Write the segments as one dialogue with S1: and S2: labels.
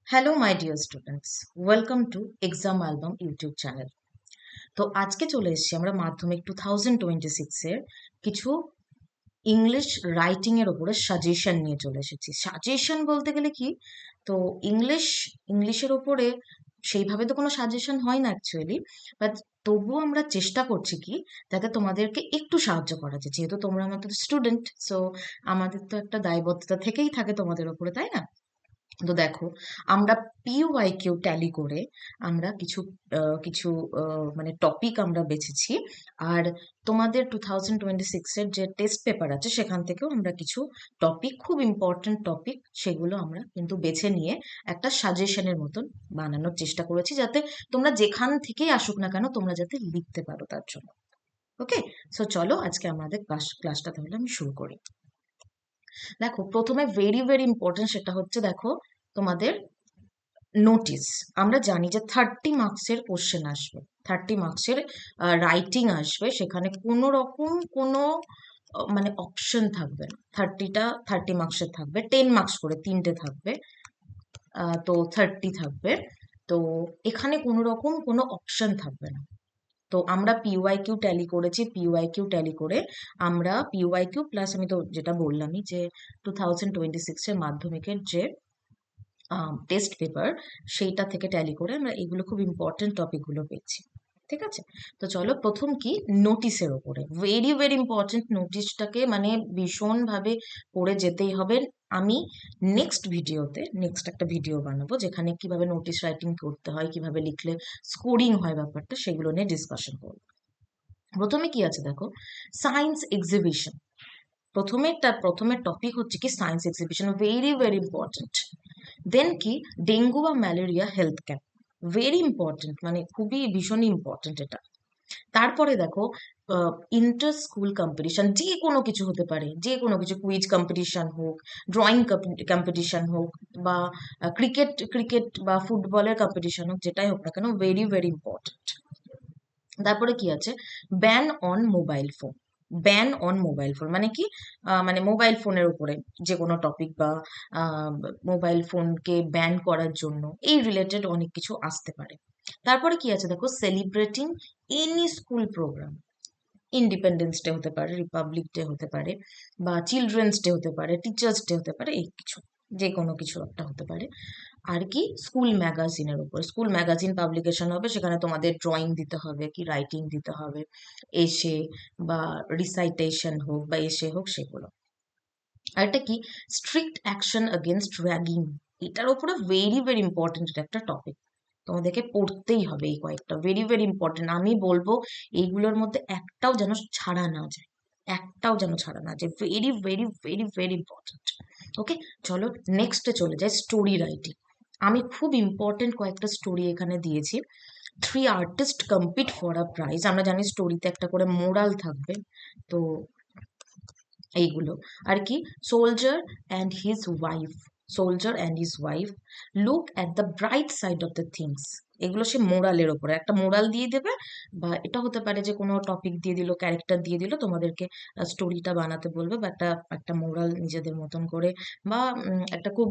S1: Hello my dear students, welcome to exam album YouTube channel. তো আজকে চলে এসেছি আমরা মাধ্যমিক 2026-এর কিছু ইংলিশ রাইটিং এর ওপরে সাজেশন নিয়ে চলে এসেছি। সাজেশন বলতে গেলে কি, তো ইংলিশের ওপরে সেইভাবে তো কোনো সাজেশন হয় না অ্যাকচুয়ালি, বাট তবুও আমরা চেষ্টা করছি কি যাতে তোমাদেরকে একটু সাহায্য করা যায়, যেহেতু তোমরা আমাদের স্টুডেন্ট। সো আমাদের তো একটা দায়বদ্ধতা থেকেই থাকে তোমাদের ওপরে, তাই না? তো দেখো, আমরা পিওয়াইকিউ ট্যালি করে আমরা কিছু কিছু মানে টপিক আমরা বেছেছি। আর তোমাদের 2026-এর যে টেস্ট পেপার আছে সেখান থেকেও আমরা কিছু টপিক, খুব ইম্পর্টেন্ট টপিক, সেগুলো আমরা কিন্তু বেছে নিয়ে একটা সাজেশনের মতন বানানোর চেষ্টা করেছি, যাতে তোমরা যেখান থেকেই আসুক না কেন তোমরা যাতে লিখতে পারো তার জন্য। ওকে, সো চলো আজকে আমাদের ক্লাসটা তাহলে আমি শুরু করি। দেখো, প্রথমে ভেরি ভেরি ইম্পর্টেন্ট সেটা হচ্ছে, দেখো তোমাদের নোটিস। আমরা জানি যে 30 মার্কসের কোশ্চেন আসবে, 30 মার্কসের রাইটিং আসবে, সেখানে কোনো রকম কোনো মানে অপশন থাকবে না। 30 মার্কসের থাকবে, 10 মার্কস করে তিনটে থাকবে, তো 30 থাকবে। তো এখানে কোনো রকম কোনো অপশন থাকবে না। তো আমরা পিওয়াইকিউ ট্যালি করেছি, পিওয়াইকিউ ট্যালি করে আমরা পিওয়াইকিউ প্লাস, আমি তো যেটা বললামই যে 2026-এর মাধ্যমিকের যে টেস্ট পেপার, সেইটা থেকে ট্যালি করে আমরা এগুলো খুব ইম্পর্টেন্ট টপিকগুলো পেয়েছি। ঠিক আছে, তো চলো প্রথম কি, নোটিসের ওপরে ভেরি ভেরি ইম্পর্টেন্ট। নোটিশটাকে মানে ভীষণভাবে পড়ে যেতেই হবে। আমি নেক্সট একটা ভিডিও বানাবো যেখানে কিভাবে নোটিশ রাইটিং করতে হয়, কিভাবে লিখলে স্কোরিং হয়, ব্যাপারটা সেগুলো নিয়ে ডিসকাশন করবো। প্রথমে কি আছে দেখো, সায়েন্স এক্সিবিশন। প্রথমে টপিক হচ্ছে কি science exhibition, very very important. Then কি, ডেঙ্গু বা malaria health camp, very important, মানে খুবই ভীষণই ইম্পর্টেন্ট এটা। তারপরে দেখো, ইন্টার স্কুল কম্পিটিশন, যে কোনো কিছু হতে পারে, যে কোনো কিছু, কুইজ কম্পিটিশন হোক, ড্রয়িং কম্পিটিশন হোক, বা ক্রিকেট ক্রিকেট বা ফুটবলের কম্পিটিশন হোক, যেটাই হোক না কেন, ভেরি ভেরি ইম্পর্টেন্ট। তারপরে কি আছে, ban on mobile phone. Ban on mobile phone মানে কি, মানে মোবাইল ফোনের উপরে যে কোনো টপিক, বা মোবাইল ফোনকে ব্যান করার জন্য এই রিলেটেড অনেক কিছু আসতে পারে। তারপরে কি আছে দেখো, celebrating any school program. Independence day হতে পারে, রিপাবলিক ডে হতে পারে, বা চিলড্রেন্স ডে হতে পারে, টিচার্স ডে হতে পারে, এই কিছু যে কোনো কিছু একটা হতে পারে। আর কি, স্কুল ম্যাগাজিনের উপর, স্কুল ম্যাগাজিন পাবলিকেশন হবে, সেখানে তোমাদের ড্রয়িং দিতে হবে, কি রাইটিং দিতে হবে, এসে বা রিসাইটেশন হোক বা এসে হোক, সেগুলো। আর এটা কি, স্ট্রিক্ট অ্যাকশন এগেনস্ট র্যাগিং। এটার উপরে ভেরি ভেরি ইম্পর্টেন্ট একটা টপিক, তোমাদেরকে পড়তেই হবে এই কয়েকটা, ভেরি ভেরি ইম্পর্টেন্ট। আমি বলবো এইগুলোর মধ্যে একটাও যেন ছাড়া না যায়, একটাও যেন ছাড়া না যায়, very very very very important. Okay, চলো নেক্সটে চলে যাই, স্টোরি রাইটিং। আমি খুব ইম্পর্টেন্ট কয়েকটা স্টোরি এখানে দিয়েছি। Three artist compete for a prize. আমরা জানি স্টোরিতে একটা করে মোরাল থাকবে, তো এইগুলো। আর কি, soldier and his wife, soldier and his wife look at the bright side of the things. এগুলো সে মোরালের ওপরে একটা মোরাল দিয়ে দেবে, বা এটা হতে পারে যে কোনো টপিক দিয়ে দিল, ক্যারেক্টার দিয়ে দিল, তোমাদেরকে স্টোরিটা বানাতে বলবে, বা একটা একটা মোরাল নিজেদের মতন করে, বা একটা খুব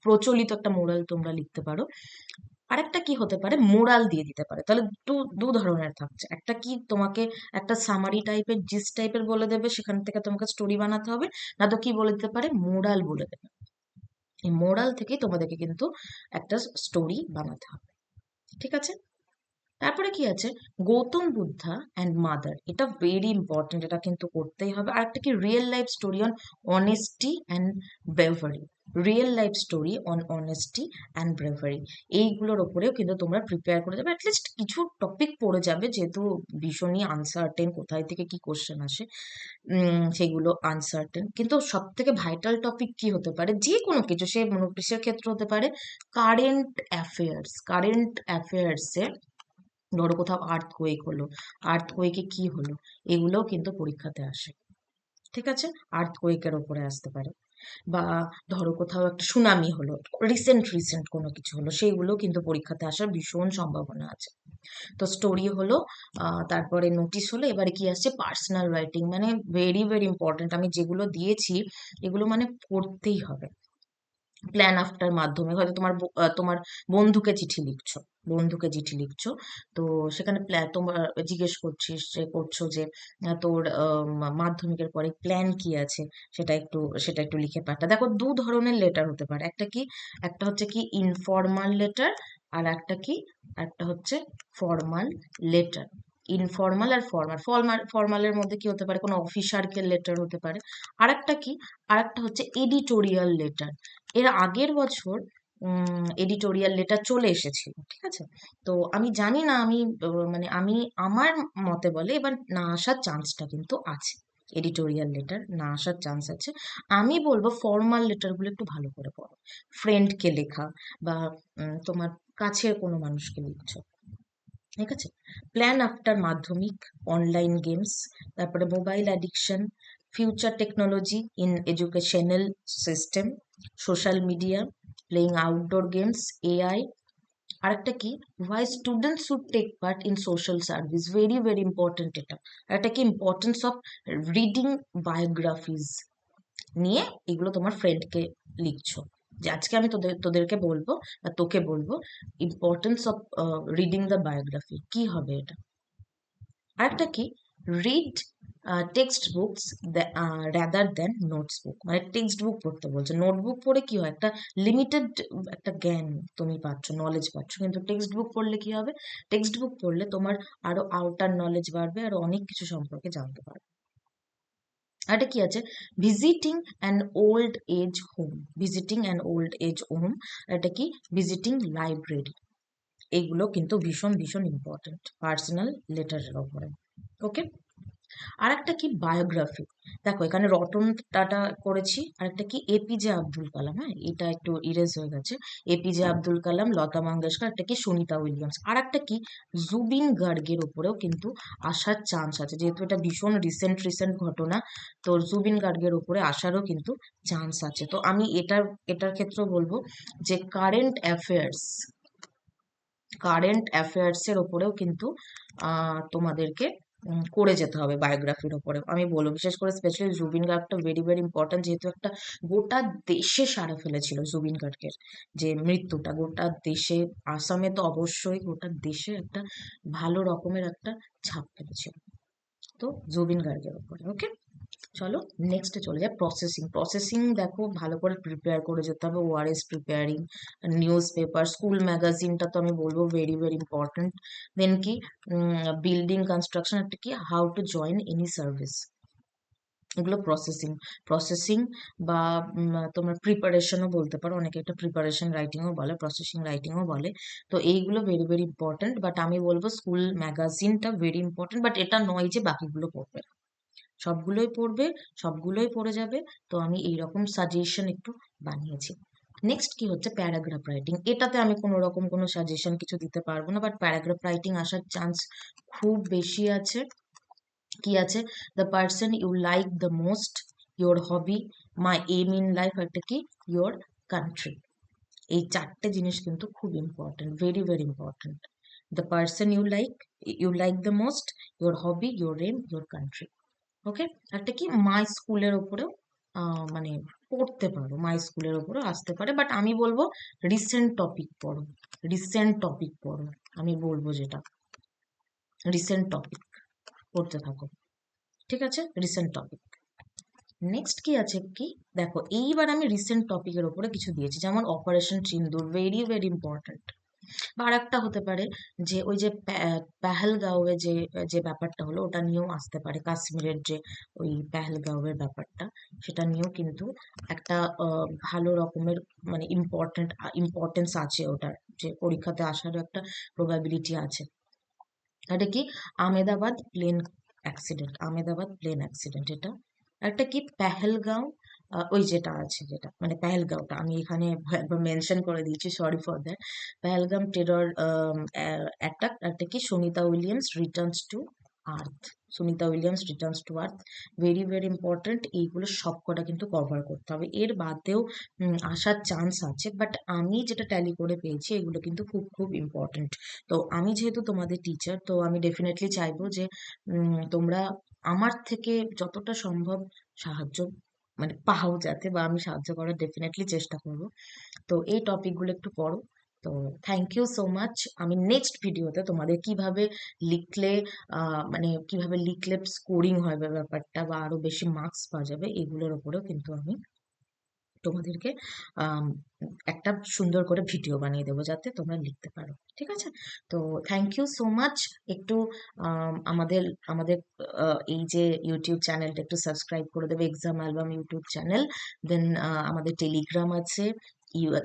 S1: প্রচলিত একটা মোরাল তোমরা লিখতে পারো। আরেকটা কি হতে পারে, মোরাল দিয়ে দিতে পারে। তাহলে দু ধরনের থাকছে, একটা কি তোমাকে একটা সামারি টাইপের, জিস টাইপের বলে দেবে, সেখান থেকে তোমাকে স্টোরি বানাতে হবে, না তো কি বলে দিতে পারে, মোরাল বলে দেবে। এই মোরাল থেকেই তোমাদেরকে কিন্তু একটা স্টোরি বানাতে হবে। ঠিক আছে, তারপরে কি আছে, গৌতম বুদ্ধা অ্যান্ড মাদার। এটা ভেরি ইম্পর্টেন্ট, এটা কিন্তু করতেই হবে। আর একটা কি, real life story on honesty and bravery. Real life story on honesty and bravery, এইগুলোর ওপরেও কিন্তু তোমরা প্রিপেয়ার করে যাবে। অ্যাটলিস্ট কিছু টপিক পড়ে যাবে, যেহেতু ভীষণই আনসার্টেন কোথায় থেকে কি কোশ্চেন আসে, সেগুলো আনসার্টেন। কিন্তু সব থেকে ভাইটাল টপিক কি হতে পারে, যে কোনো কিছু, সে নোটিশের ক্ষেত্রে হতে পারে, কারেন্ট অ্যাফেয়ার্স। কারেন্ট অ্যাফেয়ার্সে ধরো কোথাও আর্থকোয়েক হলো, আর্থকোয়েকে কি হলো, এগুলোও কিন্তু পরীক্ষাতে আসে। ঠিক আছে, আর্থকোয়েকের ওপরে আসতে পারে, বা ধরো কোথাও একটা সুনামি হলো, রিসেন্ট কোনো কিছু হলো, সেইগুলো কিন্তু পরীক্ষাতে আসার ভীষণ সম্ভাবনা আছে। তো স্টোরি হলো, তারপরে নোটিশ হলো, এবারে কি আসছে, পার্সোনাল রাইটিং। মানে ভেরি ভেরি ইম্পর্টেন্ট, আমি যেগুলো দিয়েছি এগুলো মানে পড়তেই হবে। প্ল্যান আফটার মাধ্যমে হয়তো তোমার বন্ধুকে চিঠি লিখছো, বন্ধুকে চিঠি লিখছো, তো সেখানে তোমার করছো যে তোর মাধ্যমিকের পরে প্ল্যান কি আছে, সেটা একটু লিখে পাঠা। দেখো, দু ধরনের লেটার হতে পারে, একটা হচ্ছে কি ইনফর্মাল লেটার, আর একটা হচ্ছে ফর্মাল লেটার। ইনফর্মাল আর ফর্মাল, ফর্মালের মধ্যে কি হতে পারে, কোনো অফিসারকে লেটার হতে পারে। আর একটা হচ্ছে এডিটোরিয়াল লেটার। এর আগের বছর এডিটোরিয়াল লেটার চলে এসেছিল, ঠিক আছে? তো আমি জানি না, মানে আমার মতে বলে এবার না আসার চান্সটা কিন্তু আছে, এডিটোরিয়াল লেটার না আসার চান্স আছে। আমি বলবো ফর্মাল লেটারগুলো একটু ভালো করে পড়ো, ফ্রেন্ডকে লেখা বা তোমার কাছের কোনো মানুষকে লিখছো, ঠিক আছে? Plan after Madhyamik, online games, তারপরে mobile addiction, future technology in educational system, social media, playing outdoor games, AI. আরেকটা কি, why students should take part in social service, very very important এটা। একটা কি, ইম্পর্টেন্স অফ রিডিং বায়োগ্রাফিজ নিয়ে এগুলো তোমার ফ্রেন্ডকে লিখছো, যে আজকে আমি তোদেরকে বলবো বা তোকে বলবো importance of reading the biography, কি হবে এটা। আরেকটা কি, read text books rather than notes book, মানে টেক্সট বুক পড়তে বলছে। নোটবুক পড়ে কি হয়, একটা লিমিটেড একটা জ্ঞান তুমি পাচ্ছ, নলেজ পাচ্ছ, কিন্তু টেক্সট বুক পড়লে কি হবে, টেক্সট বুক পড়লে তোমার আরো আউটার নলেজ বাড়বে, আরো অনেক কিছু সম্পর্কে জানতে পারবে। আরেকটা কি আছে, visiting an old age home, visiting an old age home. এটা কি, ভিজিটিং লাইব্রেরি। এইগুলো কিন্তু ভীষণ ভীষণ ইম্পর্টেন্ট পার্সোনাল লেটারের ওপরে। ওকে। আর একটা কি, বায়োগ্রাফি। দেখো, এখানে রতন টাটা করেছি, আর একটা কি, এপিজে আব্দুল কালাম। হ্যাঁ, এটা একটু ইরেজ হয়ে গেছে। এপিজে আব্দুল কালাম, লতা মঙ্গেশকর, একটা কি সুনিতা উইলিয়ামস। আর একটা কি, জুবিন গার্গের ওপরেও কিন্তু আসার চান্স আছে, যেহেতু এটা ভীষণ রিসেন্ট ঘটনা, তো জুবিন গার্গের ওপরে আসারও কিন্তু চান্স আছে। তো আমি এটার ক্ষেত্রেও বলবো যে কারেন্ট অ্যাফেয়ার্সের ওপরেও কিন্তু তোমাদেরকে করে যেতে হবে, বায়োগ্রাফির ওপরে আমি বলবো। বিশেষ করে স্পেশালি জুবিন গার্গটা ভেরি ভেরি ইম্পর্টেন্ট, যেহেতু একটা গোটা দেশে সাড়া ফেলেছিল জুবিন গার্গের যে মৃত্যুটা, গোটা দেশে, আসামে তো অবশ্যই, গোটা দেশে একটা ভালো রকমের একটা ছাপ ফেলেছিল। তো জুবিন গার্গের ওপরে। ওকে, চলো নেক্সটে চলে যায়। প্রসেসিং দেখো, ভালো করে প্রিপেয়ার করে যেতে হবে, ORS preparing, news paper, school ম্যাগাজিনটা তো আমি বলবো ভেরি ভেরি ইম্পর্টেন্ট। দেন কি, বিল্ডিং কনস্ট্রাকশন, একটা কি, how to join any service. এগুলো প্রসেসিং বা তোমার প্রিপারেশনও বলতে পারো, অনেকে একটা প্রিপারেশন রাইটিংও বলে, প্রসেসিং রাইটিংও বলে। তো এইগুলো ভেরি ভেরি ইম্পর্টেন্ট, বাট আমি বলবো স্কুল ম্যাগাজিনটা ভেরি ইম্পর্টেন্ট, বাট এটা নয় যে বাকিগুলো পড়বে না। সবগুলোই পড়বে, সবগুলোই পড়ে যাবে। তো আমি এইরকম সাজেশন একটু বানিয়েছি। নেক্সট কি হচ্ছে, প্যারাগ্রাফ রাইটিং। এটাতে আমি কোনো রকম কোনো সাজেশন কিছু দিতে পারবো না, বাট প্যারাগ্রাফ রাইটিং আসার চান্স খুব বেশি আছে। কি আছে, the person you like the most, your hobby, my aim in life, একটা কি, ইয়োর কান্ট্রি। এই চারটে জিনিস কিন্তু খুব important, very very important. The person you like the most, your hobby, your aim, your country. Okay. একটা কি, মাই স্কুলের ওপরেও মানে পড়তে পারো, মাই স্কুলের ওপরেও আসতে পারে, বাট আমি বলবো রিসেন্ট টপিক পড়ো, রিসেন্ট টপিক পড়ো। আমি বলবো যেটা, রিসেন্ট টপিক পড়তে থাকো, ঠিক আছে? Recent topic. নেক্সট কি আছে কি, দেখো এইবার আমি রিসেন্ট টপিকের ওপরে কিছু দিয়েছি, যেমন অপারেশন সিন্দুর, ভেরি ভেরি ইম্পর্টেন্ট। বা আরেকটা হতে পারে যে ওই যে পেহেলগাঁওয়ে যে যে ব্যাপারটা হলো, ওটা নিয়েও আসতে পারে, কাশ্মীরের যে ওই পেহেলগাঁওয়ের ব্যাপারটা, সেটা নিয়েও কিন্তু একটা ভালো রকমের মানে ইম্পর্টেন্স আছে ওটার, যে পরীক্ষাতে আসারও একটা প্রবাবিলিটি আছে। এটা কি, আমেদাবাদ প্লেন অ্যাক্সিডেন্ট এটা। একটা কি, পেহেলগাঁও, ওই যেটা আছে, যেটা মানে পেহেলগাঁওটা আমি এখানে একবার মেনশন করে দিয়েছি, sorry for that. Pahalgam terror attack. একটা কি, earth Sunita Williams returns to earth, very very important. এইগুলো সব কটা কিন্তু কভার করতে হবে, এর বাদেও আসার চান্স আছে, বাট আমি যেটা ট্যালি করে পেয়েছি এগুলো কিন্তু খুব খুব ইম্পর্টেন্ট। তো আমি যেহেতু তোমাদের টিচার, তো আমি ডেফিনেটলি চাইবো যে তোমরা আমার থেকে যতটা সম্ভব সাহায্য মানে পাও যাতে, বা আমি সাহায্য করার ডেফিনেটলি চেষ্টা করব। তো এই টপিকগুলো একটু পড়ো। তো থ্যাংক ইউ সো মাচ। আমি নেক্সট ভিডিওতে তোমাদের কিভাবে লিখলে মানে কিভাবে লিখলে স্কোরিং হবে ব্যাপারটা, বা আরো বেশি মার্কস পাওয়া যাবে, এগুলোর উপরেও কিন্তু আমি তোমাদেরকে আম, একটা সুন্দর করে ভিডিও বানিয়ে দেবো যাতে তোমরা লিখতে পারো। ঠিক আছে? তো থ্যাংক ইউ সো মাচ। একটু আমাদের আমাদের এই যে ইউটিউব চ্যানেলটা একটু সাবস্ক্রাইব করে দেবে, এক্সাম অ্যালবাম ইউটিউব চ্যানেল। দেন আমাদের টেলিগ্রাম আছে,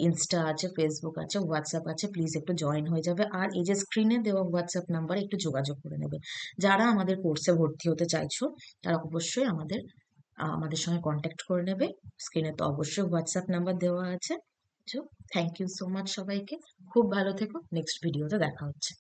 S1: ইনস্টা আছে, ফেসবুক আছে, হোয়াটসঅ্যাপ আছে, প্লিজ একটু জয়েন হয়ে যাবে। আর এই যে স্ক্রিনে দেওয়া হোয়াটসঅ্যাপ নাম্বারে একটু যোগাযোগ করে নেবে। যারা আমাদের কোর্সে ভর্তি হতে চাইছো তারা অবশ্যই আমাদের সঙ্গে কন্ট্যাক্ট করে নেবে। স্ক্রিনে তো অবশ্যই হোয়াটসঅ্যাপ নাম্বার দেওয়া আছে। থ্যাংক ইউ সো মাচ সবাইকে। খুব ভালো থেকো, নেক্সট ভিডিওতে দেখা হচ্ছে।